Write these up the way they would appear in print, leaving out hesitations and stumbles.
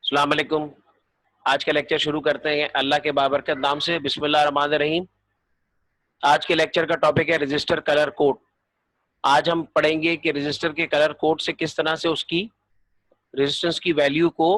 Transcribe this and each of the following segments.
अस्सलाम वालेकुम। आज का लेक्चर शुरू करते हैं अल्लाह के बाबरकत नाम से। बिस्मिल्लाह रहमान रहीम। आज के लेक्चर का टॉपिक है रजिस्टर कलर कोड। आज हम पढ़ेंगे कि रजिस्टर के कलर कोड से किस तरह से उसकी रेजिस्टेंस की वैल्यू को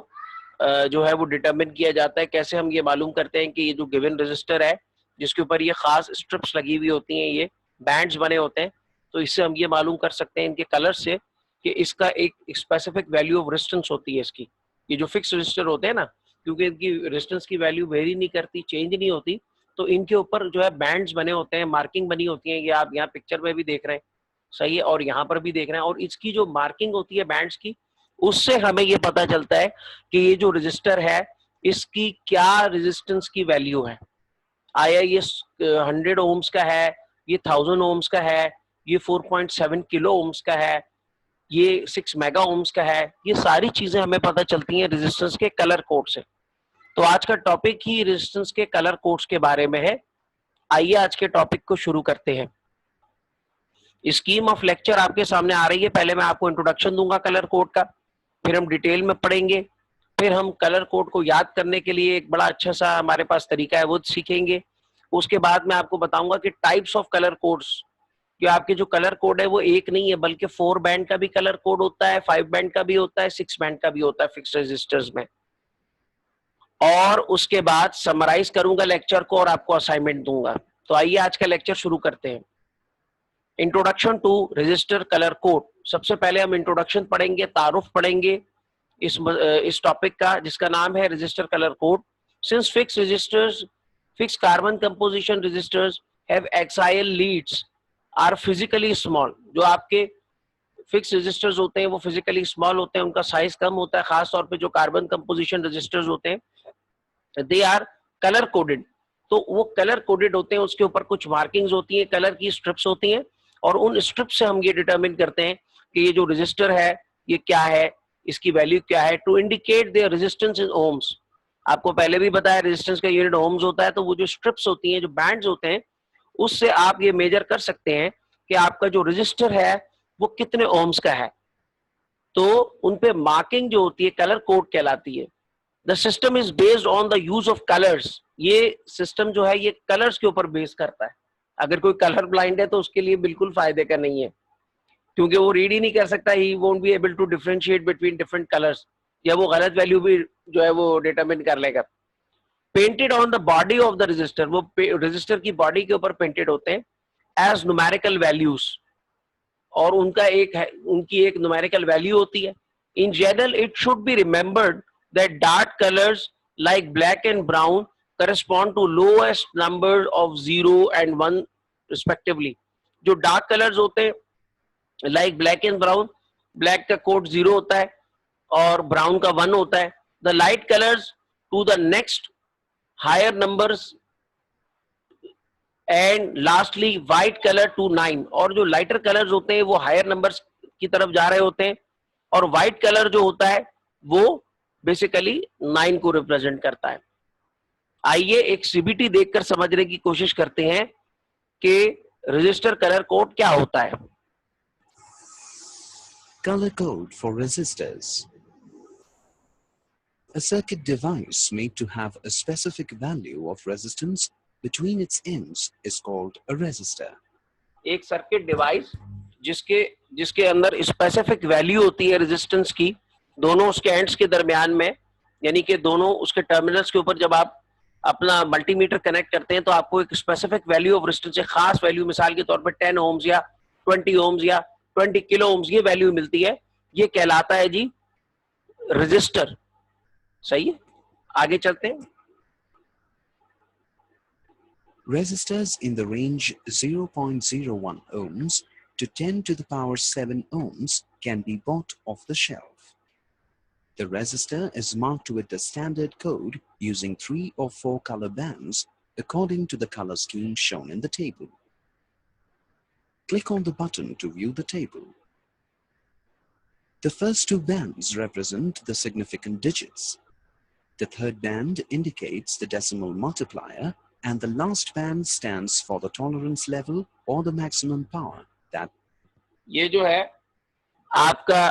जो है वो डिटरमिन किया जाता है। कैसे हम ये मालूम करते हैं कि ये जो गिवन रजिस्टर है जिसके ऊपर ये खास स्ट्रिप्स लगी हुई होती हैं, ये बैंड्स बने होते हैं, तो इससे हम ये मालूम कर सकते हैं इनके कलर से कि इसका एक स्पेसिफिक वैल्यू ऑफ रेजिस्टेंस होती है इसकी। ये जो फिक्स रजिस्टर होते हैं ना, क्योंकि इनकी रेजिस्टेंस की वैल्यू वेरी नहीं करती, चेंज नहीं होती, तो इनके ऊपर जो है बैंड्स बने होते हैं, मार्किंग बनी होती है। ये आप यहाँ पिक्चर में भी देख रहे हैं, सही है, और यहाँ पर भी देख रहे हैं। और इसकी जो मार्किंग होती है बैंड्स की, उससे हमें ये पता चलता है कि ये जो रजिस्टर है इसकी क्या रेजिस्टेंस की वैल्यू है। आया ये 100 ओम्स का है, ये 1000 ओम्स का है, ये 4.7 किलो ओम्स का है, ये 6 मेगा ओम्स का है। ये सारी चीजें हमें पता चलती हैं रेजिस्टेंस के कलर कोड से। तो आज का टॉपिक ही रेजिस्टेंस के कलर कोड्स के बारे में है। आइए आज के टॉपिक को शुरू करते हैं। स्कीम ऑफ लेक्चर आपके सामने आ रही है। पहले मैं आपको इंट्रोडक्शन दूंगा कलर कोड का, फिर हम डिटेल में पढ़ेंगे, फिर हम कलर कोड को याद करने के लिए एक बड़ा अच्छा सा हमारे पास तरीका है वो सीखेंगे। उसके बाद मैं आपको बताऊंगा कि टाइप्स ऑफ कलर कोड्स, कि आपके जो कलर कोड है वो एक नहीं है, बल्कि 4 बैंड का भी कलर कोड होता है, 5 बैंड का भी होता है, 6 बैंड का भी होता है फिक्स रजिस्टर्स में। और उसके बाद समराइज करूंगा लेक्चर को और आपको असाइनमेंट दूंगा। तो आइए आज का लेक्चर शुरू करते हैं। Introduction to resistor colour code. सबसे पहले हम इंट्रोडक्शन पढ़ेंगे, तारुफ पढ़ेंगे इस टॉपिक का, जिसका नाम है resistor colour code. Since fix resistors, fix carbon composition resistors have axial leads are physically small. जो आपके फिक्स रजिस्टर्स होते हैं वो फिजिकली स्मॉल होते हैं, उनका साइज कम होता है। खास तौर पे जो कार्बन कंपोजिशन रजिस्टर्स होते हैं दे आर कलर कोडेड। तो वो कलर कोडेड होते हैं, उसके ऊपर कुछ मार्किंग्स होती हैं, कलर की स्ट्रिप्स होती हैं, और उन स्ट्रिप्स से हम ये डिटरमिन करते हैं कि ये जो रजिस्टर है ये क्या है, इसकी वैल्यू क्या है। To indicate their resistance in ohms. आपको पहले भी बताया रेजिस्टेंस का यूनिट ओम्स होता है। तो वो जो स्ट्रिप्स होती हैं, जो बैंड्स होते हैं, उससे आप ये मेजर कर सकते हैं कि आपका जो रजिस्टर है वो कितने ओम्स का है। तो उनपे मार्किंग जो होती है कलर कोड कहलाती है। The system is based on the use of colours. ये सिस्टम जो है ये कलर्स के ऊपर बेस करता है। अगर कोई कलर ब्लाइंड है तो उसके लिए बिल्कुल फायदे का नहीं है, क्योंकि वो रीड ही नहीं कर सकता, he won't be able to differentiate between different colours, या वो गलत वैल्यू भी जो है वो डिटरमिन कर लेगा। Painted on the body of the register, वो रजिस्टर की बॉडी के ऊपर पेंटेड होते हैं एज न्यूमेरिकल वैल्यूज, और उनकी एक न्यूमेरिकल वैल्यू होती है। In general it should be remembered that dark colours like black and brown correspond to lowest number of 0 and 1 respectively. जो डार्क कलर्स होते हैं like black and brown, black का code 0 होता है और ब्राउन का 1 होता है। The light colours to the next higher numbers and lastly white colour to 9। और जो लाइटर कलर्स होते हैं वो हायर नंबर्स की तरफ जा रहे होते हैं, और व्हाइट कलर जो होता है वो बेसिकली 9 को रिप्रेजेंट करता है। आइए एक सीबीटी देखकर समझने की कोशिश करते हैं कि रजिस्टर कलर कोड क्या होता है। Color code for resistors. A circuit device made to have a specific value of resistance between its ends is called a resistor. एक सर्किट डिवाइस जिसके अंदर स्पेसिफिक वैल्यू होती है रेजिस्टेंस की, दोनों उसके एंड्स के दरमियान में, यानी कि दोनों उसके टर्मिनल्स के ऊपर जब आप अपना मल्टीमीटर कनेक्ट करते हैं तो आपको एक स्पेसिफिक वैल्यू ऑफ रेजिस्टेंस, एक खास वैल्यू, मिसाल के तौर पर 10 ओम्स या 20 ओम्स या 20 किलो ओम्स, ये वैल्यू मिलती है। ये कहलाता है जी रजिस्टर। सही है, आगे चलते हैं। Resistors in the range 0.01 ohms to 10 to the power 7 ohms can be bought off the shelf. The resistor is marked with the standard code using 3 or 4 color bands according to the color scheme shown in the table. Click on the button to view the table. The first 2 bands represent the significant digits. The third band indicates the decimal multiplier, and the last band stands for the tolerance level or the maximum power that. ये जो है आपका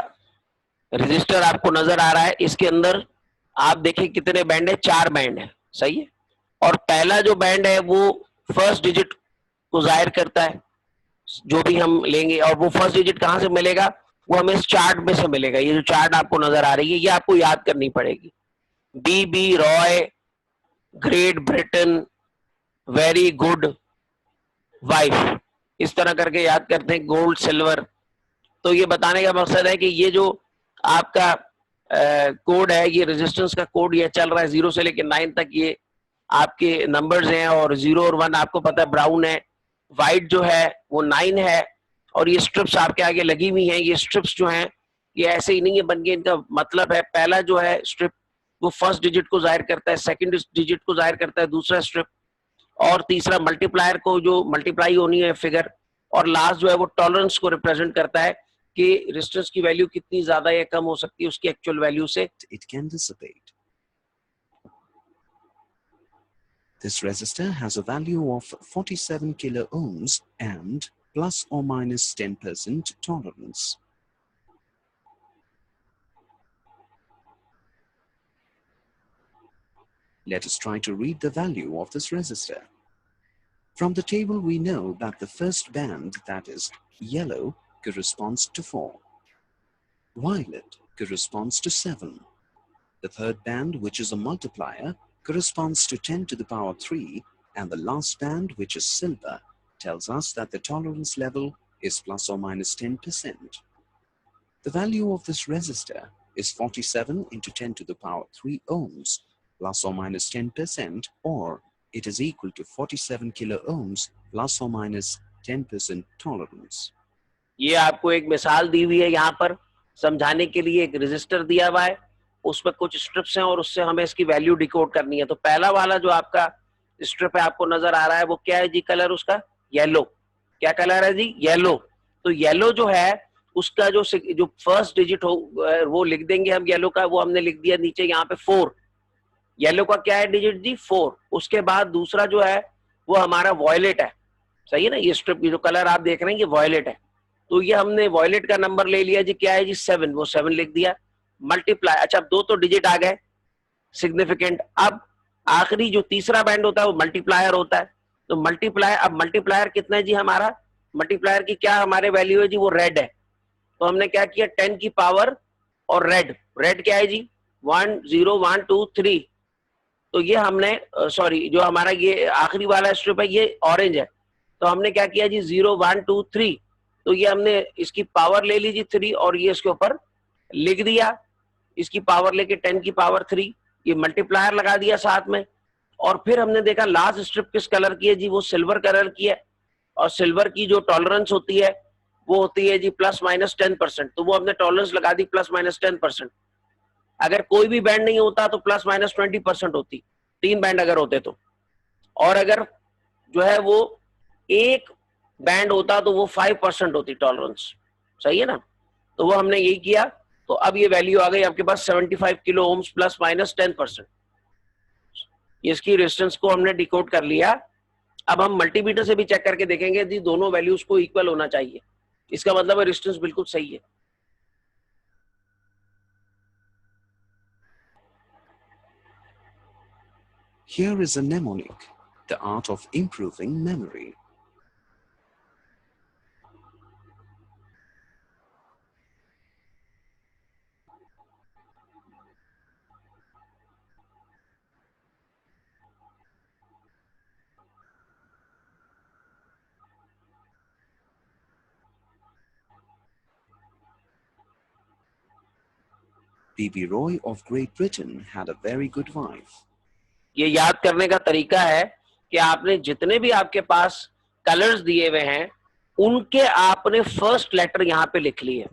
register आपको नजर आ रहा है, इसके अंदर आप देखिए कितने बैंड है, 4 बैंड है, सही है। और पहला जो बैंड है वो फर्स्ट डिजिट को जाहिर करता है, जो भी हम लेंगे, और वो फर्स्ट डिजिट कहां से मिलेगा, वो हमें इस चार्ट में से मिलेगा। ये जो चार्ट आपको नजर आ रही है ये आपको याद करनी पड़ेगी। Bibi Roy, Great Britain, very good wife, इस तरह करके याद करते हैं, गोल्ड सिल्वर। तो ये बताने का मकसद है कि ये जो आपका कोड है, ये रेजिस्टेंस का कोड ये चल रहा है 0 से लेकर 9 तक, ये आपके नंबर्स हैं, और 0 और 1 आपको पता है ब्राउन है, व्हाइट जो है वो 9 है, और ये स्ट्रिप्स आपके आगे लगी हुई हैं। ये स्ट्रिप्स जो हैं ये ऐसे ही नहीं है बन के, इनका मतलब है, पहला जो है स्ट्रिप वो फर्स्ट डिजिट को जाहिर करता है, सेकंड डिजिट को जाहिर करता है दूसरा स्ट्रिप, और तीसरा मल्टीप्लायर को जो मल्टीप्लाई होनी है फिगर, और लास्ट जो है वो टॉलरेंस को रिप्रेजेंट करता है कि रेजिस्टेंस की वैल्यू कितनी ज्यादा या कम हो सकती है उसकी एक्चुअल वैल्यू से। It can dissipate. This resistor has a value of 47 kilo ohms and plus or minus 10% tolerance. Let us try to read the value of this resistor. From the table we know that the first band, that is yellow, corresponds to 4. Violet corresponds to 7. The third band, which is a multiplier, corresponds to 10 to the power 3, and the last band, which is silver, tells us that the tolerance level is plus or minus 10%. The value of this resistor is 47 into 10 to the power 3 ohms, plus or minus 10%, or it is equal to 47 kilo ohms plus or minus 10% tolerance. ये आपको एक मिसाल दी हुई है यहाँ पर समझाने के लिए, एक रेजिस्टर दिया हुआ है, उसमें कुछ स्ट्रिप्स हैं और उससे हमें इसकी वैल्यू डिकोड करनी है। तो पहला वाला जो आपका स्ट्रिप है आपको नजर आ रहा है वो क्या है जी, कलर उसका येलो। क्या कलर है जी, येलो। तो येलो जो है उसका जो फर्स्ट डिजिट हो वो लिख देंगे हम येलो का, वो हमने लिख दिया नीचे यहाँ पे 4। येलो का क्या है डिजिट जी, 4। उसके बाद दूसरा जो है वो हमारा वॉयलेट है, सही है ना। ये स्ट्रिप की जो कलर आप देख रहे हैं ये वॉयलेट है, तो ये हमने वॉयलेट का नंबर ले लिया जी, क्या है जी 7, वो 7 लिख दिया। मल्टीप्लाई, अच्छा अब 2 तो डिजिट आ गए सिग्निफिकेंट। अब आखिरी जो तीसरा बैंड होता है वो मल्टीप्लायर होता है। तो मल्टीप्लायर, अब मल्टीप्लायर कितना है जी हमारा, मल्टीप्लायर की क्या हमारे वैल्यू है जी, वो रेड है। तो हमने क्या किया, 10 की पावर और रेड, रेड क्या है जी 1 0 1 2 3। तो ये हमने सॉरी, जो हमारा ये आखिरी वाला स्ट्रिप है ये ऑरेंज है, तो हमने क्या किया जी 0 1 2 3। तो ये हमने इसकी पावर ले ली जी 3 और ये इसके ऊपर लिख दिया, इसकी पावर लेके 10 की पावर 3, ये मल्टीप्लायर लगा दिया साथ में। और फिर हमने देखा लास्ट स्ट्रिप किस कलर की है जी, वो सिल्वर कलर की है, और सिल्वर की जो टॉलरेंस होती है वो होती है जी प्लस माइनस 10%। तो वो हमने टॉलरेंस लगा दी प्लस माइनस 10%। अगर कोई भी बैंड नहीं होता तो प्लस माइनस 20% होती, 3 बैंड अगर होते तो। और अगर जो है वो एक बैंड होता तो वो 5% होती टॉलरेंस, सही है ना। तो वो हमने यही किया। तो अब ये वैल्यू आ गई आपके पास 75 किलो ओम्स प्लस माइनस 10%। इसकी रेजिस्टेंस को हमने डिकोड कर लिया। अब हम मल्टीमीटर से भी चेक करके देखेंगे जी दोनों वैल्यूज को इक्वल होना चाहिए, इसका मतलब है रेजिस्टेंस बिल्कुल सही है। Here is a mnemonic, the art of improving memory. B.B. Roy of Great Britain had a very good wife. ये याद करने का तरीका है कि आपने जितने भी आपके पास कलर्स दिए हुए हैं उनके आपने फर्स्ट लेटर यहाँ पे लिख लिए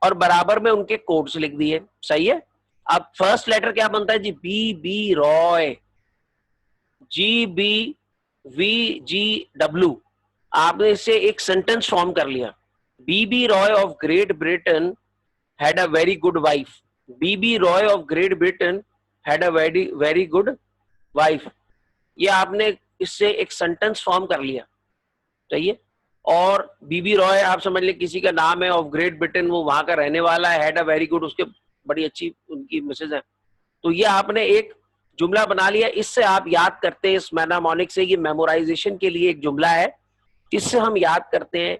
और बराबर में उनके कोड्स लिख दिए, सही है। अब फर्स्ट लेटर क्या बनता है जी, B B Roy, G B V G W. आपने इससे एक सेंटेंस फॉर्म कर लिया, BB Roy of great Britain had a very good wife. BB Roy of great Britain had a very very good wife, ये आपने इससे एक sentence form कर लिया, सही है। और बीबी रॉय आप समझ ले किसी का नाम है, ऑफ ग्रेट ब्रिटेन वो वहां का रहने वाला है, हैड अ वेरी गुड, उसके बड़ी अच्छी उनकी मिसेज है। तो ये आपने एक जुमला बना लिया, इससे आप याद करते हैं, इस मेनामोनिक से, ये मेमोराइजेशन के लिए एक जुमला है, इससे हम याद करते हैं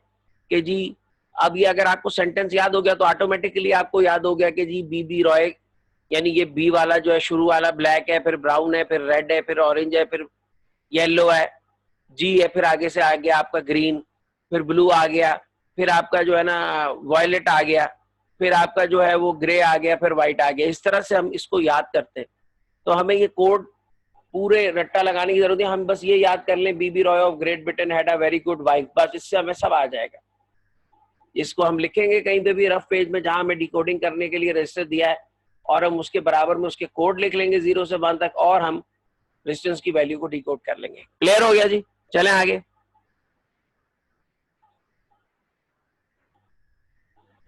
कि जी अब ये अगर आपको सेंटेंस याद हो गया तो ऑटोमेटिकली आपको याद हो गया कि जी बीबी रॉय, यानी ये बी वाला जो है शुरू वाला ब्लैक है, फिर ब्राउन है, फिर रेड है, फिर ऑरेंज है, फिर येलो है, जी है, फिर आगे से आ गया आपका ग्रीन, फिर ब्लू आ गया, फिर आपका जो है ना वायलेट आ गया, फिर आपका जो है वो ग्रे आ गया, फिर व्हाइट आ गया। इस तरह से हम इसको याद करते हैं। तो हमें ये कोड पूरे रट्टा लगाने की जरूरत है, हम बस ये याद कर लें BB Roy of great Britain had a very good wife, बस इससे हमें सब आ जाएगा। इसको हम लिखेंगे कहीं पे भी रफ पेज में जहां हमें डिकोडिंग करने के लिए रजिस्टर दिया है, और हम उसके बराबर में उसके कोड लिख लेंगे 0 से 1 तक, और हम रेजिस्टेंस की वैल्यू को डिकोड कर लेंगे। क्लियर हो गया जी? चलें आगे।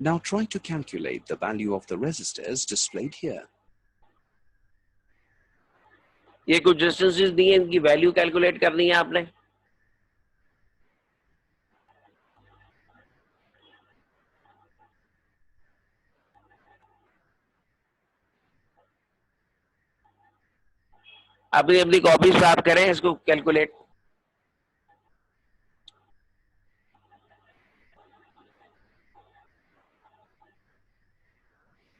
Now try to calculate the value of the resistors displayed here. ये कुछ रेजिस्टेंसेस दिए, इनकी वैल्यू कैलकुलेट करनी है आपने। अपनी अपनी कॉपीज पे आप करें इसको कैलकुलेट।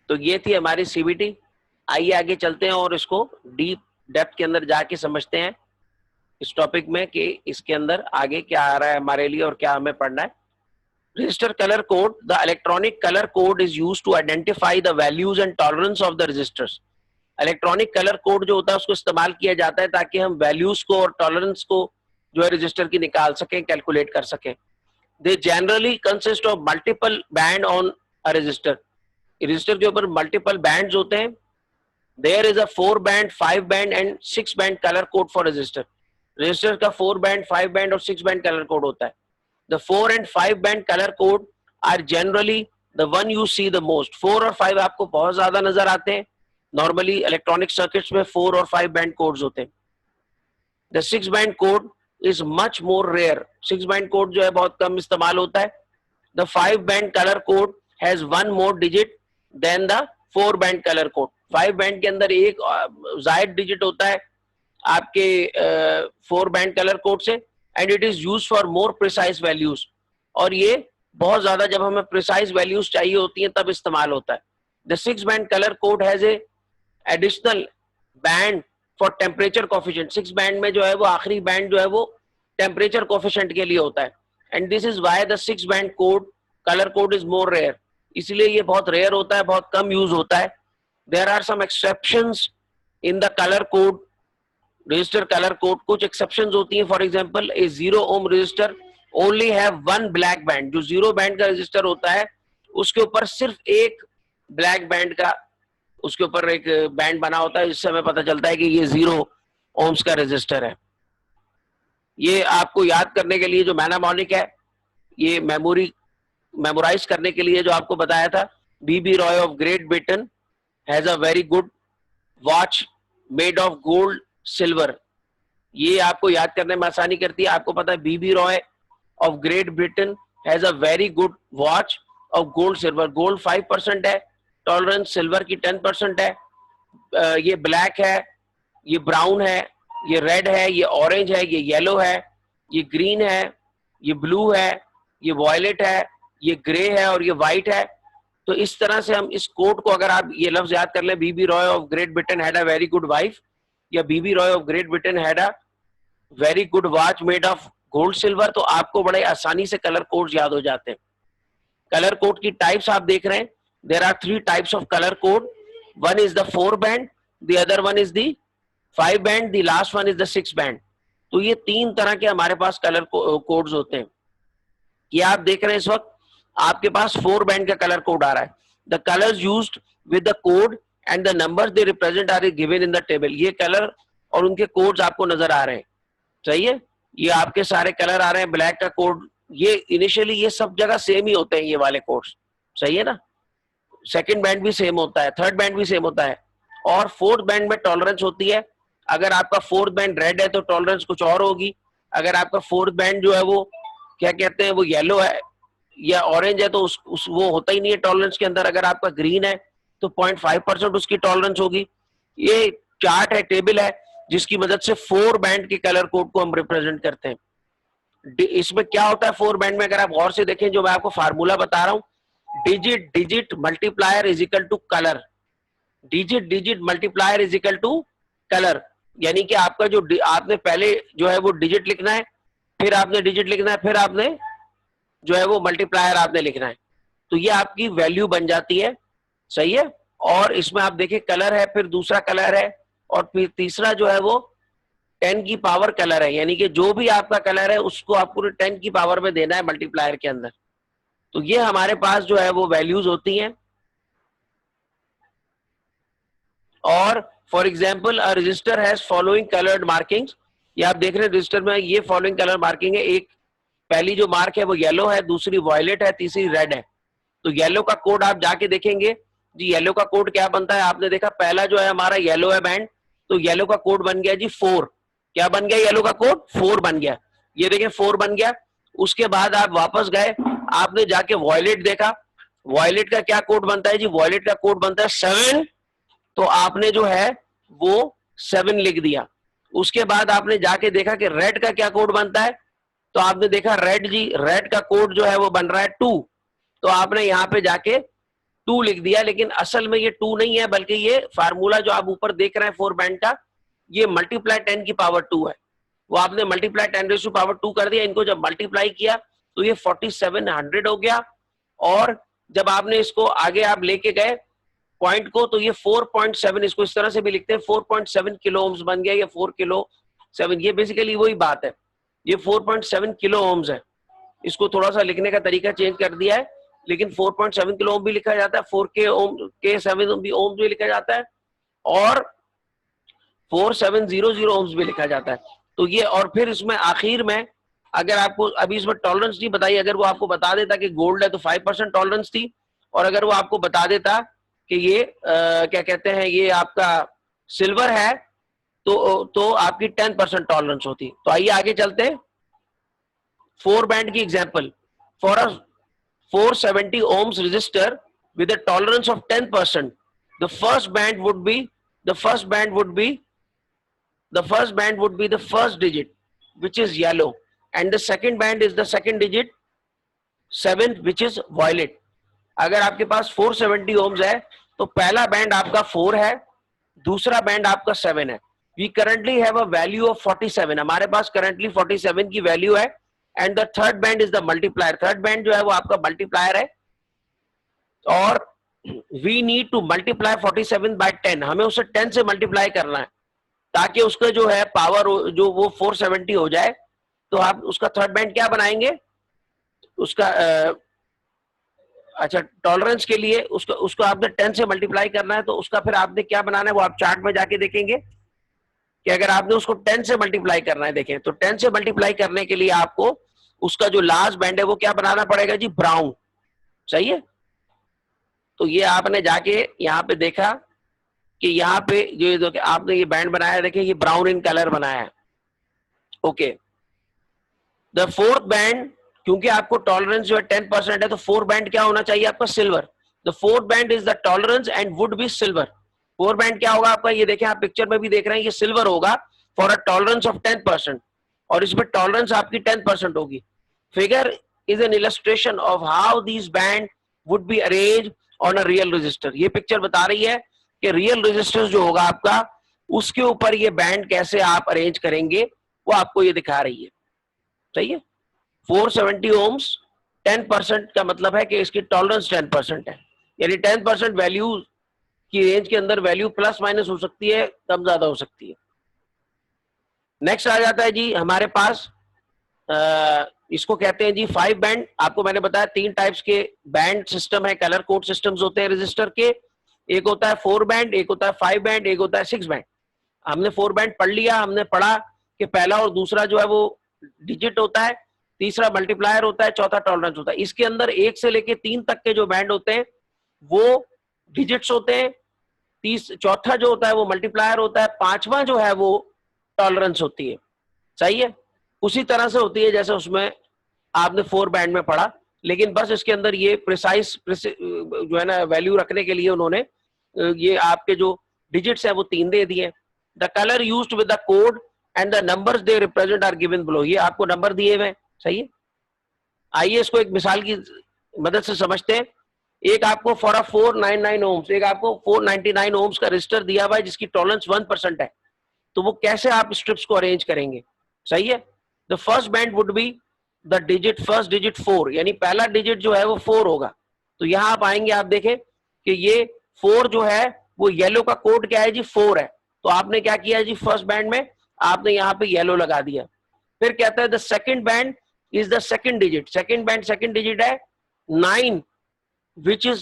तो ये थी हमारी सीबीटी। आइए आगे चलते हैं और इसको डीप डेप्थ के अंदर जाके समझते हैं इस टॉपिक में कि इसके अंदर आगे क्या आ रहा है हमारे लिए और क्या हमें पढ़ना है। Resistor colour code, the electronic colour code is used to identify the values and tolerance of the resistors. Electronic colour code जो होता है उसको इस्तेमाल किया जाता है ताकि हम वैल्यूज को और टॉलरेंस को जो है रजिस्टर की निकाल सकें, कैलकुलेट कर सकें। They generally consist of multiple band on a resistor. Resistor के ऊपर मल्टीपल बैंड्स होते हैं। There is a 4 band, 5 band and 6 band colour code for resistor. Resistor का 4 बैंड, 5 बैंड और 6 बैंड कलर कोड होता है। The 4 and 5 band colour code are generally the one you see the most. 4 और 5 आपको बहुत ज्यादा नजर आते हैं। नॉर्मली इलेक्ट्रॉनिक सर्किट्स में 4 और 5 बैंड कोड्स होते हैं। The 6 band code is much more rare. 6 band code जो है बहुत कम इस्तेमाल होता है। The 5 band colour code has 1 more digit than the 4 band colour code. 5 band के अंदर एक जायद डिजिट होता है आपके 4 बैंड कलर कोड से, and it is used for more precise values. और ये बहुत ज्यादा जब हमें प्रिसाइज वैल्यूज चाहिए होती हैं तब इस्तेमाल होता है। The 6 band colour code has a additional band for temperature coefficient. 6 band में जो है वो आखिरी बैंड जो है वो टेम्परेचर कोफिशिएंट के लिए होता है, and this is why the 6 band code colour code is more rare. इसलिए ये बहुत रेयर होता है, बहुत कम यूज होता है। There are some exceptions in the colour code, resistor colour code. कुछ एक्सेप्शंस होती हैं। For example a 0 ohm resistor only have 1 black band. जो 0 बैंड का रजिस्टर होता है उसके ऊपर सिर्फ एक ब्लैक बैंड का उसके ऊपर एक बैंड बना होता है, जिससे हमें पता चलता है कि ये 0 ओम्स का रजिस्टर है। ये आपको याद करने के लिए जो मेनामोनिक है, ये मेमोराइज करने के लिए जो आपको बताया था, BB Roy of great Britain has a very good watch made of gold silver. ये आपको याद करने में आसानी करती है। आपको पता है BB Roy of great Britain has a very good watch of gold silver. Gold 5% है टॉलरेंस, सिल्वर की 10% है। ये ब्लैक है, ये ब्राउन है, ये रेड है, ये ऑरेंज है, ये येलो है, ये ग्रीन है, ये ब्लू है, ये वॉयलेट है, ये ग्रे है और ये व्हाइट है। तो इस तरह से हम इस कोड को, अगर आप ये लफ्ज याद कर लें, BB Roy of great Britain had a very good wife, या BB Roy of great Britain had a very good watch made of gold silver, तो आपको बड़े आसानी से कलर कोड्स याद हो जाते हैं। कलर कोड की टाइप्स आप देख रहे हैं। There are 3 types of colour code. One is the 4 band, the other one is the 5 band, the last one is the 6 band. तो ये 3 तरह के हमारे पास कलर कोड्स होते हैं। ये आप देख रहे हैं इस वक्त आपके पास 4 बैंड का कलर कोड आ रहा है। The colours used with the code and the numbers they represent are given in the table. ये कलर और उनके कोड्स आपको नजर आ रहे हैं, सही है। ये आपके सारे कलर आ रहे हैं। ब्लैक का कोड, ये इनिशियली ये सब जगह सेम ही होते हैं, ये वाले कोड्स, सही है ना। सेकंड बैंड भी सेम होता है, थर्ड बैंड भी सेम होता है, और फोर्थ बैंड में टॉलरेंस होती है। अगर आपका फोर्थ बैंड रेड है तो टॉलरेंस कुछ और होगी। अगर आपका फोर्थ बैंड जो है वो क्या कहते हैं, वो येलो है या ऑरेंज है, तो वो होता ही नहीं है टॉलरेंस के अंदर। अगर आपका ग्रीन है तो 0.5% उसकी टॉलरेंस होगी। ये चार्ट है, टेबल है, जिसकी मदद से 4 बैंड के कलर कोड को हम रिप्रेजेंट करते हैं। इसमें क्या होता है 4 बैंड में, अगर आप गौर से देखें जो मैं आपको फार्मूला बता रहा हूं, digit digit multiplier is equal to colour, digit digit multiplier is equal to colour. यानी कि आपका जो आपने पहले जो है वो डिजिट लिखना है, फिर आपने डिजिट लिखना है, फिर आपने जो है वो मल्टीप्लायर आपने लिखना है, तो ये आपकी वैल्यू बन जाती है। सही है। और इसमें आप देखिए कलर है, फिर दूसरा कलर है, और फिर तीसरा जो है वो 10 की पावर कलर है, यानी कि जो भी आपका कलर है उसको आपको 10 की पावर में देना है मल्टीप्लायर के अंदर। तो ये हमारे पास जो है वो वैल्यूज होती हैं। और for example a resistor has following coloured markings, ये आप देख रहे हैं रजिस्टर में ये फॉलोइंग कलर मार्किंग है। एक पहली जो मार्क है वो येलो है, दूसरी वॉयलेट है, तीसरी रेड है। तो येलो का कोड आप जाके देखेंगे जी, येलो का कोड क्या बनता है, आपने देखा पहला जो है हमारा येलो है बैंड, तो येलो का कोड बन गया जी 4। क्या बन गया येलो का कोड? 4 बन गया। ये देखें 4 बन गया। उसके बाद आप वापस गए, आपने जाके वॉयलेट देखा, वॉयलेट का क्या कोड बनता है जी, वॉयलेट का कोड बनता है 7, तो आपने जो है वो 7 लिख दिया। उसके बाद आपने जाके देखा कि रेड का क्या कोड बनता है, तो आपने देखा रेड जी, रेड का कोड जो है वो बन रहा है 2, तो आपने यहाँ पे जाके 2 लिख दिया। लेकिन असल में ये 2 नहीं है, बल्कि ये फार्मूला जो आप ऊपर देख रहे हैं 4 बैंड का, ये मल्टीप्लाई 10 की पावर 2 है, वो आपने मल्टीप्लाई 10 रेज़ टू पावर 2 कर दिया। इनको जब मल्टीप्लाई किया तो ये 4700 हो गया। और जब आपने इसको आगे आप लेके गए पॉइंट को, तो ये 4.7, इसको इस तरह से भी लिखते हैं 4.7 किलो ओम्स बन गया, ये 4 किलो 7, ये बेसिकली वही बात है, ये 4.7 किलो ओम्स है। इसको थोड़ा सा लिखने का तरीका चेंज कर दिया है, लेकिन 4.7 किलो ओम भी लिखा जाता है, 4 के ओम के 7 भी ओम भी लिखा जाता है, और 4700 ओम्स भी लिखा जाता है। तो ये, और फिर इसमें आखिर में अगर आपको अभी इसमें टॉलरेंस नहीं बताई, अगर वो आपको बता देता कि गोल्ड है तो 5% टॉलरेंस थी, और अगर वो आपको बता देता कि ये क्या कहते हैं ये आपका सिल्वर है, तो आपकी 10% टॉलरेंस होती। तो आइए आगे चलते हैं। 4 बैंड की example, for a 470 ohms resistor with a tolerance of 10%, the first band would be the first band would be the first digit, which is yellow, and the second band is the second digit 7, which is violet. अगर आपके पास 470 ohms है तो पहला band आपका 4 है, दूसरा band आपका 7 है। We currently have a value of 47, हमारे पास currently 47 की वैल्यू है। And the third band is the multiplier, third band जो है वो आपका मल्टीप्लायर है, और we need to multiply 47 by 10, हमें उसे 10 से मल्टीप्लाई करना है ताकि उसका जो है पावर जो वो 470 हो जाए। तो आप उसका थर्ड बैंड क्या बनाएंगे, उसका अच्छा टॉलरेंस के लिए उसको आपने 10 से मल्टीप्लाई करना है, तो उसका फिर आपने क्या बनाना है वो आप चार्ट में जाके देखेंगे कि अगर आपने उसको 10 से मल्टीप्लाई करना है, देखें तो 10 से मल्टीप्लाई करने के लिए आपको उसका जो लास्ट बैंड है वो क्या बनाना पड़ेगा जी, ब्राउन। सही है। तो ये आपने जाके यहाँ पे देखा कि यहाँ पे जो आपने ये बैंड बनाया, देखिए ये ब्राउन इन कलर बनाया है। ओके, द फोर्थ बैंड, क्योंकि आपको टॉलरेंस जो है 10% है, तो फोर्थ बैंड क्या होना चाहिए आपका, silver. The fourth band is the tolerance and would B silver. Fourth band क्या होगा आपका, ये देखें आप पिक्चर में भी देख रहे हैं, ये सिल्वर होगा फॉर अ टॉलरेंस ऑफ 10%, और इसमें टॉलरेंस आपकी 10% होगी। Figure is an illustration of how this band would be arrange on a real register. ये पिक्चर बता रही है कि रियल रजिस्टर जो होगा आपका, उसके ऊपर ये बैंड कैसे आप अरेंज करेंगे, वो आपको ये दिखा रही है। सही है। 470 ohms 10% का मतलब है कि इसकी टॉलरेंस 10% है, यानी 10% वैल्यू की रेंज के अंदर वैल्यू प्लस माइनस हो सकती है, कम ज्यादा हो सकती है। नेक्स्ट आ जाता है जी हमारे पास इसको कहते हैं जी 5 बैंड। आपको मैंने बताया 3 टाइप्स के बैंड सिस्टम है, कलर कोड सिस्टम्स होते हैं रजिस्टर के। एक होता है 4 बैंड, एक होता है 5 बैंड, एक होता है 6 बैंड। हमने 4 बैंड पढ़ लिया, हमने पढ़ा कि पहला और दूसरा जो है वो डिजिट होता है, तीसरा मल्टीप्लायर होता है, चौथा टॉलरेंस होता है। इसके अंदर 1 से लेके 3 तक के जो बैंड होते हैं वो डिजिट्स होते हैं, चौथा जो होता है वो मल्टीप्लायर होता है, पांचवा जो है वो टॉलरेंस होती है। सही है। उसी तरह से होती है जैसे उसमें आपने 4 बैंड में पढ़ा, लेकिन बस इसके अंदर ये प्रिसाइज जो है ना वैल्यू रखने के लिए उन्होंने ये आपके जो डिजिट्स है वो 3 दे दिए। The colour used with the code and the numbers they represent are given below, ये आपको नंबर दिए हुए हैं, सही है। आइए इसको एक मिसाल की मदद से समझते हैं। एक आपको फॉर अ 499 ओम्स, एक आपको 499 ओम्स का रजिस्टर दिया हुआ है जिसकी टॉलरेंस 1% है, तो वो कैसे आप स्ट्रिप्स को अरेंज करेंगे, सही है। The first band would be the digit, first digit 4, यानी पहला डिजिट जो है वो 4 होगा। तो यहां आप आएंगे, आप देखें कि ये 4 जो है वो येलो का कोड क्या है जी, 4 है। तो आपने क्या किया जी, फर्स्ट बैंड में आपने यहाँ पे येलो लगा दिया। फिर कहता है the second band is the second digit, second band second digit है 9 which is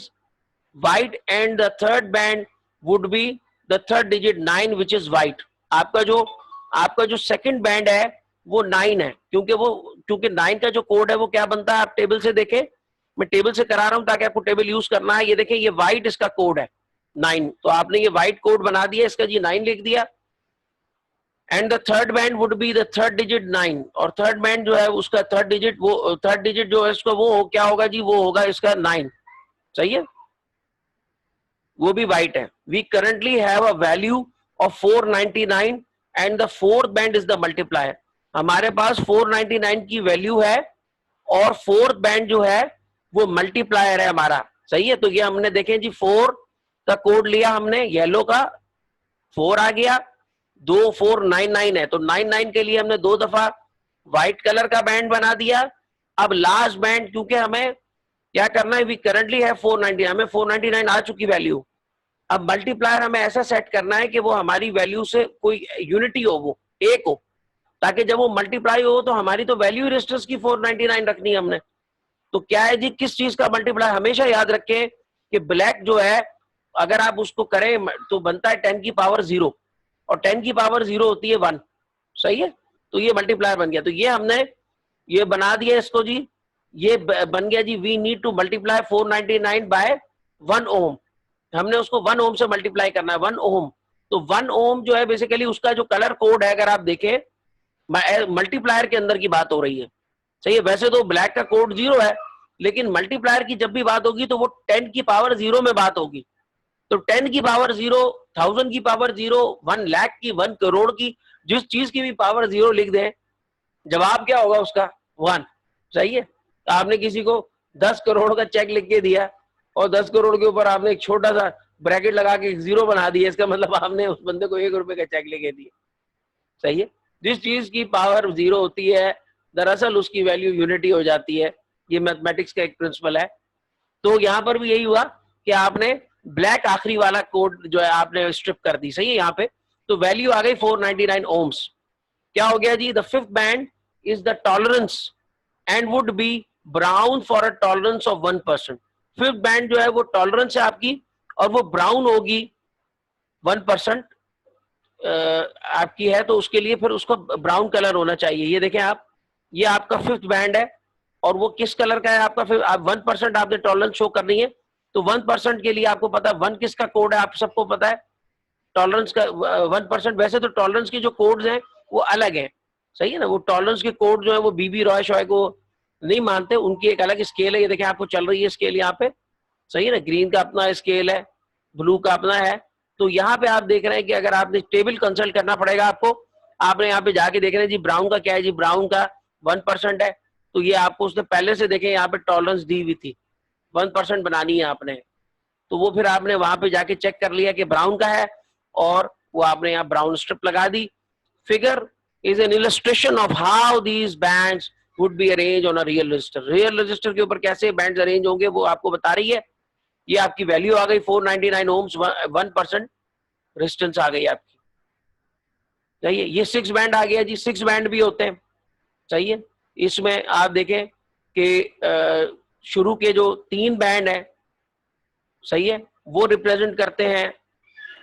white, and the third band would be the third digit 9 which is white। आपका जो सेकंड बैंड है वो 9 है, क्योंकि 9 का जो कोड है वो क्या बनता है, आप टेबल से देखें, मैं टेबल से करा रहा हूं ताकि आपको टेबल यूज करना है। ये देखें, ये व्हाइट इसका कोड है 9, तो आपने ये व्हाइट कोड बना दिया, इसका जी 9 लिख दिया। And the third band would be the third digit 9, और थर्ड बैंड जो है उसका थर्ड डिजिट जो है इसका वो क्या होगा जी, वो होगा इसका 9, सही है, वो भी व्हाइट है। We currently have a value of 499 and the fourth band is the multiplier. हमारे पास 499 की वैल्यू है और फोर्थ बैंड जो है वो मल्टीप्लायर है हमारा, सही है। तो ये हमने देखें जी 4 का कोड लिया हमने, येलो का 4 आ गया, 2499 है, तो 99 के लिए हमने 2 दफा व्हाइट कलर का बैंड बना दिया। अब लास्ट बैंड, क्योंकि हमें क्या करना है, वी करंटली है 499, हमें 499 आ चुकी वैल्यू। अब मल्टीप्लायर हमें ऐसा सेट करना है कि वो हमारी वैल्यू से कोई यूनिटी हो, वो एक हो, ताकि जब वो मल्टीप्लाई हो तो हमारी तो वैल्यू रजिस्टर्स की 499 रखनी है हमने। तो क्या है जी, किस चीज का मल्टीप्लाई, हमेशा याद रखें कि ब्लैक जो है अगर आप उसको करें तो बनता है 10 की पावर 0, और 10 की पावर 0 होती है 1, सही है। तो ये मल्टीप्लायर बन गया, तो ये हमने ये बना दिया इसको जी, ये बन गया जी, we need to multiply 499 by 1 ohm. हमने उसको 1 ओम से मल्टीप्लाई करना है, 1 ओम। तो 1 ओम जो है बेसिकली उसका जो कलर कोड है, अगर आप देखें मल्टीप्लायर के अंदर की बात हो रही है, सही है। वैसे तो ब्लैक का कोड 0 है, लेकिन मल्टीप्लायर की जब भी बात होगी तो वो 10 की पावर 0 में बात होगी। तो 10 की पावर 0, 1000 की पावर 0, 1 लाख की, 1 करोड़ की, जिस चीज की भी पावर 0 लिख दें, जवाब क्या होगा उसका, 1, सही है। तो आपने किसी को 10 करोड़ का चेक लिख के दिया और 10 करोड़ के ऊपर आपने एक छोटा सा ब्रैकेट लगा के 0 बना दिया, इसका मतलब आपने उस बंदे को 1 रुपए का चेक लेके दिया, सही है। जिस चीज की पावर 0 होती है दरअसल उसकी वैल्यू यूनिटी हो जाती है, ये मैथमेटिक्स का एक प्रिंसिपल है। तो यहाँ पर भी यही हुआ कि आपने ब्लैक आखिरी वाला कोड जो है आपने स्ट्रिप कर दी, सही है। यहाँ पे तो वैल्यू आ गई 499 ओम्स। क्या हो गया जी, the fifth band is the tolerance and would be brown for a tolerance of 1%। Fifth band जो है वो टॉलरेंस है आपकी और वो ब्राउन होगी 1% आपकी है, तो उसके लिए फिर उसको ब्राउन कलर होना चाहिए। ये देखें आप, ये आपका फिफ्थ बैंड है और वो किस कलर का है आपका, फिर आप 1% आपने टॉलरेंस शो करनी है। तो 1% के लिए आपको पता है 1 किसका कोड है, आप सबको पता है टॉलरेंस का 1%। वैसे तो टॉलरेंस के जो कोड्स हैं वो अलग है, सही है ना। वो टॉलरेंस के कोड जो है वो बीबी रॉय शॉय को नहीं मानते, उनकी एक अलग स्केल है। ये देखें आपको चल रही है स्केल यहाँ पे, सही है ना। ग्रीन का अपना स्केल है, ब्लू का अपना है। तो यहाँ पे आप देख रहे हैं कि अगर आपने टेबल कंसल्ट करना पड़ेगा आपको, आपने यहाँ पे जाके देख रहे हैं जी ब्राउन का क्या है जी, ब्राउन का 1% है। तो ये आपको उसने पहले से देखें यहाँ पे टॉलरेंस दी हुई थी, 1% बनानी है आपने, तो वो फिर आपने वहां पे जाके चेक कर लिया कि ब्राउन का है और वो आपने यहाँ ब्राउन स्ट्रिप लगा दी। Figure is an illustration of how these bands would be arrange on a real resistor. Real resistor के ऊपर कैसे बैंड्स अरेंज होंगे वो आपको बता रही है। ये आपकी वैल्यू आ गई 499 ओम्स, 1% रेजिस्टेंस आ गई आपकी, सही है। ये 6 बैंड आ गया जी, 6 बैंड भी होते हैं, सही है। इसमें आप देखें कि शुरू के जो 3 बैंड है, सही है, वो रिप्रेजेंट करते हैं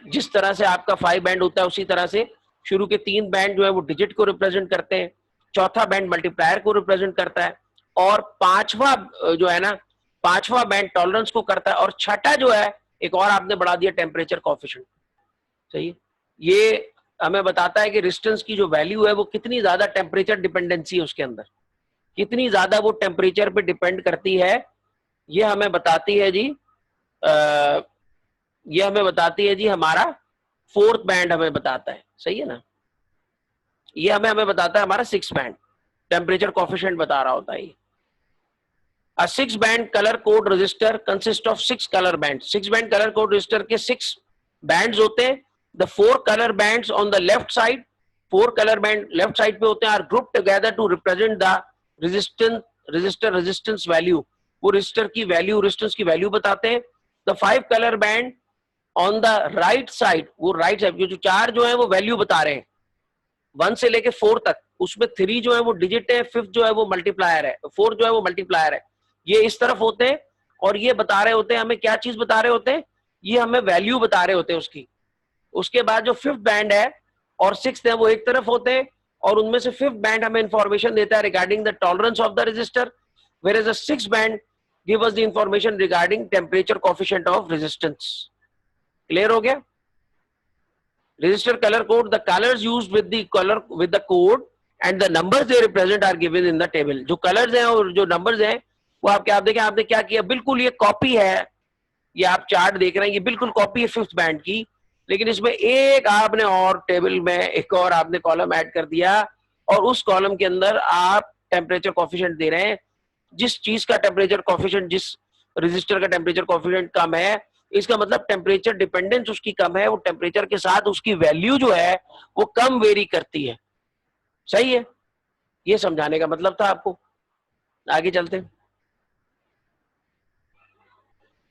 जिस तरह से आपका 5 बैंड होता है उसी तरह से शुरू के 3 बैंड जो है वो डिजिट को रिप्रेजेंट करते हैं, चौथा बैंड मल्टीप्लायर को रिप्रेजेंट करता है, और पांचवा जो है ना, पांचवा बैंड टॉलरेंस को करता है, और छठा जो है एक और आपने बढ़ा दिया टेम्परेचर कोएफिशिएंट, सही है। ये हमें बताता है कि रेजिस्टेंस की जो वैल्यू है वो कितनी ज्यादा टेम्परेचर डिपेंडेंसी है उसके अंदर, कितनी ज्यादा वो टेम्परेचर पे डिपेंड करती है। ये हमें बताती है जी ये हमें बताती है जी हमारा फोर्थ बैंड हमें बताता है, सही है ना। ये हमें बताता है हमारा सिक्स बैंड, टेम्परेचर कोफिशिएंट बता रहा होता है ये। A six band color code register consists of six color bands. Six band color code register के six bands होते हैं. The four color bands on the left side, four color band left side पे होते हैं, are grouped together to represent the resistance value. वो resistor की value, resistance की value बताते हैं. The five color band on the right side, वो right side जो चार जो है वो value बता रहे हैं 1 से लेके 4 तक. उसमें 3 जो है वो डिजिट है, 5 जो है वो मल्टीप्लायर है, 4 जो है वो मल्टीप्लायर है. ये इस तरफ होते हैं और ये बता रहे होते हैं हमें क्या चीज बता रहे होते हैं, ये हमें वैल्यू बता रहे होते हैं उसकी. उसके बाद जो फिफ्थ बैंड है और सिक्स्थ है वो एक तरफ होते हैं और उनमें से फिफ्थ बैंड हमें इंफॉर्मेशन देता है regarding the tolerance of the resistor, whereas the sixth band give us the information regarding temperature coefficient of resistance. Clear हो गया. Resistor color code, the colors used with the code and the numbers they represent are given in the table. जो colors हैं और जो numbers हैं वो आप देखें आपने क्या किया, बिल्कुल ये कॉपी है. ये आप चार्ट देख रहे हैं, ये बिल्कुल कॉपी है फिफ्थ बैंड की, लेकिन इसमें एक आपने और टेबल में एक और आपने कॉलम ऐड कर दिया और उस कॉलम के अंदर आप टेम्परेचर कोफिशिएंट दे रहे हैं. जिस चीज का टेम्परेचर कोफिशिएंट, जिस रजिस्टर का टेम्परेचर कोफिशिएंट कम है, इसका मतलब टेम्परेचर डिपेंडेंस उसकी कम है. वो टेम्परेचर के साथ उसकी वैल्यू जो है वो कम वेरी करती है. सही है, ये समझाने का मतलब था आपको. आगे चलते हैं,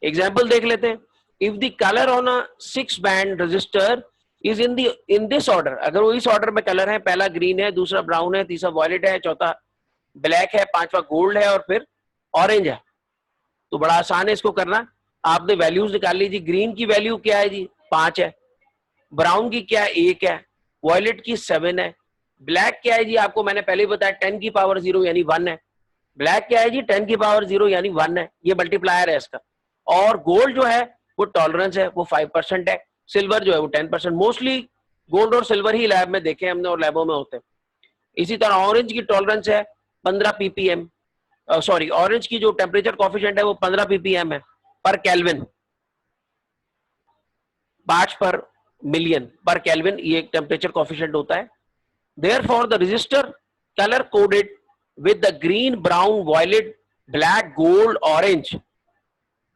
एग्जाम्पल देख लेते हैं. If the colour on a 6 band register is in this order, अगर वो इस ऑर्डर में कलर है, पहला ग्रीन है, दूसरा ब्राउन है, तीसरा वॉयलेट है, चौथा ब्लैक है, पांचवा गोल्ड है और फिर ऑरेंज है, तो बड़ा आसान है इसको करना. आपने वैल्यूज निकाल लीजिए. ग्रीन की वैल्यू क्या है जी, 5 है. ब्राउन की क्या है, 1 है. वॉयलेट की 7 है. ब्लैक क्या है जी, आपको मैंने पहले ही बताया 10 की पावर 0 यानी 1 है. ब्लैक क्या है जी, 10 की पावर 0 यानी 1 है. ये मल्टीप्लायर है इसका. और गोल्ड जो है वो टॉलरेंस है, वो 5% है. सिल्वर जो है वो 10%. मोस्टली गोल्ड और सिल्वर ही लैब में देखे हमने और लैबों में होते हैं. इसी तरह ऑरेंज की टॉलरेंस है 15 ppm, सॉरी ऑरेंज की जो टेम्परेचर कोफिशिएंट है वो 15 ppm है पर केल्विन, पार्ट्स पर मिलियन पर केल्विन, ये एक टेम्परेचर कोफिशिएंट होता है. Therefore, the resistor color coded with the green, brown, violet, black, gold, orange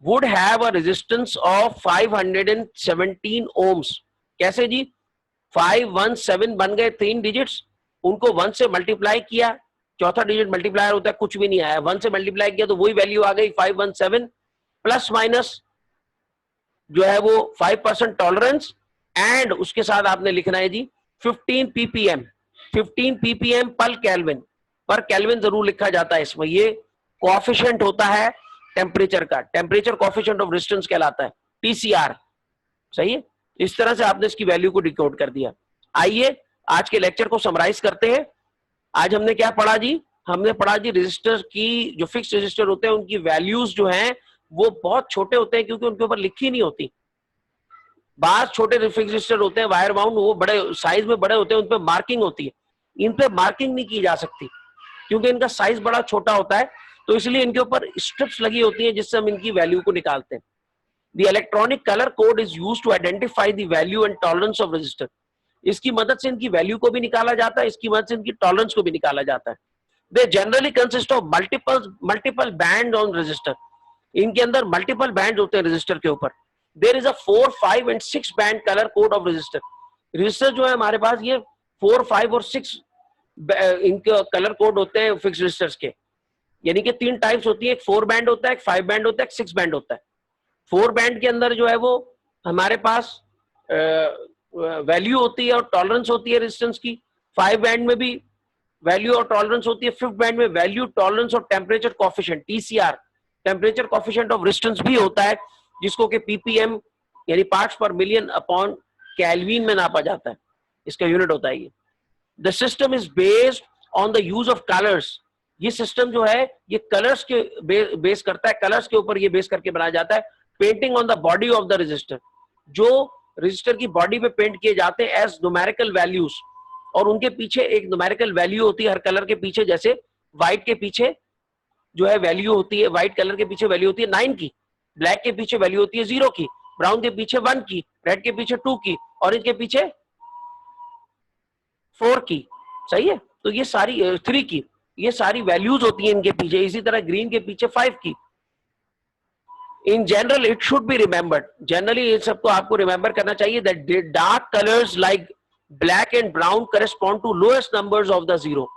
would have a resistance of 517 ohms. कैसे जी, 517 बन गए 3 डिजिट्स, उनको 1 से मल्टीप्लाई किया, चौथा डिजिट मल्टीप्लायर होता है, कुछ भी नहीं आया, 1 से मल्टीप्लाई किया तो वही वैल्यू आ गई 517 प्लस माइनस जो है वो 5% टॉलरेंस एंड उसके साथ आपने लिखना है जी 15 ppm. 15 ppm पर केल्विन जरूर लिखा जाता है इसमें. ये कोएफिशिएंट होता है टेम्परेचर का, टेम्परेचर कोएफिशिएंट ऑफ रेजिस्टेंस कहलाता है, TCR. सही है, इस तरह से आपने इसकी वैल्यू को डिकोड कर दिया. आइए आज के लेक्चर को समराइज करते हैं. आज हमने क्या पढ़ा जी, हमने पढ़ा जी रेजिस्टर की, जो फिक्स रेजिस्टर होते हैं उनकी वैल्यूज जो हैं वो बहुत छोटे होते हैं क्योंकि उनके ऊपर लिखी नहीं होती. बात छोटे फिक्स रेजिस्टर होते हैं वायर बाउंड, वो बड़े साइज में बड़े होते हैं, उन पे मार्किंग होती है. इन पे मार्किंग नहीं की जा सकती क्योंकि इनका साइज बड़ा छोटा होता है, तो इसलिए इनके ऊपर स्ट्रिप्स लगी होती हैं जिससे हम इनकी वैल्यू को निकालते हैं. The electronic colour code is used to identify the value and tolerance of resistor. इसकी मदद से इनकी वैल्यू को भी निकाला जाता है, इसकी मदद से इनकी टॉलरेंस को भी निकाला जाता है. They generally consist of multiple band on resistor. इनके अंदर मल्टीपल बैंड होते हैं रेजिस्टर के ऊपर. There is a 4, 5 and 6 band colour code of resistor. Resistor जो है हमारे पास ये 4, 5 और 6 इनके कलर कोड होते हैं फिक्स रेजिस्टर्स के. यानी कि 3 टाइप्स होती है, एक 4 बैंड होता है, एक 5 बैंड होता है, एक 6 बैंड होता है. 4 बैंड के अंदर जो है वो हमारे पास वैल्यू होती है और टॉलरेंस होती है रेजिस्टेंस की. 5 बैंड में भी वैल्यू और टॉलरेंस होती है. 5th बैंड में वैल्यू, टॉलरेंस और temperature coefficient, TCR, temperature coefficient of resistance भी होता है, जिसको कि ppm यानी पार्ट्स पर मिलियन अपॉन केल्विन में नापा जाता है. इसका यूनिट होता है ये. The system is based on the use of colors. ये सिस्टम जो है ये कलर्स के बेस करता है, कलर्स के ऊपर ये बेस करके बनाया जाता है. Painting on the body of the register, जो रजिस्टर की बॉडी पे पेंट किए जाते हैं एज न्यूमेरिकल वैल्यूज, और उनके पीछे एक न्यूमेरिकल वैल्यू होती है हर कलर के पीछे. जैसे व्हाइट के पीछे जो है वैल्यू होती है, व्हाइट कलर के पीछे वैल्यू होती है 9 की, ब्लैक के पीछे वैल्यू होती है 0 की, ब्राउन के पीछे 1 की, रेड के पीछे 2 की, ऑरेंज के पीछे 4 की, सही है। तो ये सारी 3 की, ये सारी वैल्यूज होती हैं इनके पीछे। इसी तरह ग्रीन के पीछे 5 की। In general it should be remembered, generally ये सबको आपको रिमेंबर करना चाहिए that dark colours like black and brown correspond to lowest numbers of the zero.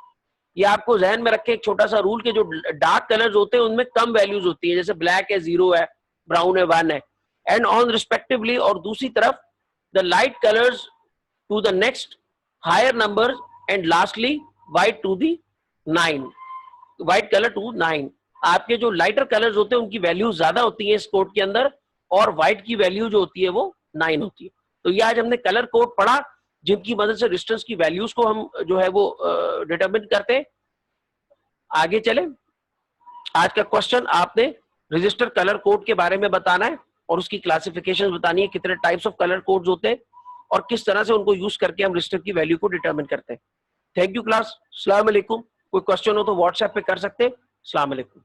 ये आपको जहन में रखें एक छोटा सा रूल के जो डार्क कलर्स होते हैं उनमें कम वैल्यूज होती है, जैसे ब्लैक है 0 है, ब्राउन है 1 है, एंड ऑन रिस्पेक्टिवली। और दूसरी तरफ the light colours to the next higher number and lastly white to the 9, white colour to 9। आपके जो लाइटर कलर्स होते हैं उनकी वैल्यू ज्यादा होती है इस कोड के अंदर, और व्हाइट की वैल्यू जो होती है वो 9 होती है। तो ये आज हमने कलर कोड पढ़ा जिनकी मदद से रेजिस्टेंस की वैल्यूज को हम जो है वो डिटरमिन करते हैं। आगे चले, आज का क्वेश्चन आपने रजिस्टर कलर कोड के बारे में बताना है और उसकी क्लासिफिकेशन बतानी है, कितने टाइप्स ऑफ कलर कोड्स होते हैं और किस तरह से उनको यूज करके हम रजिस्टर की वैल्यू को डिटरमिन करते हैं। थैंक यू क्लास, अस्सलाम वालेकुम। कोई क्वेश्चन हो तो व्हाट्सएप पे कर सकते हैं। अस्सलाम वालेकुम।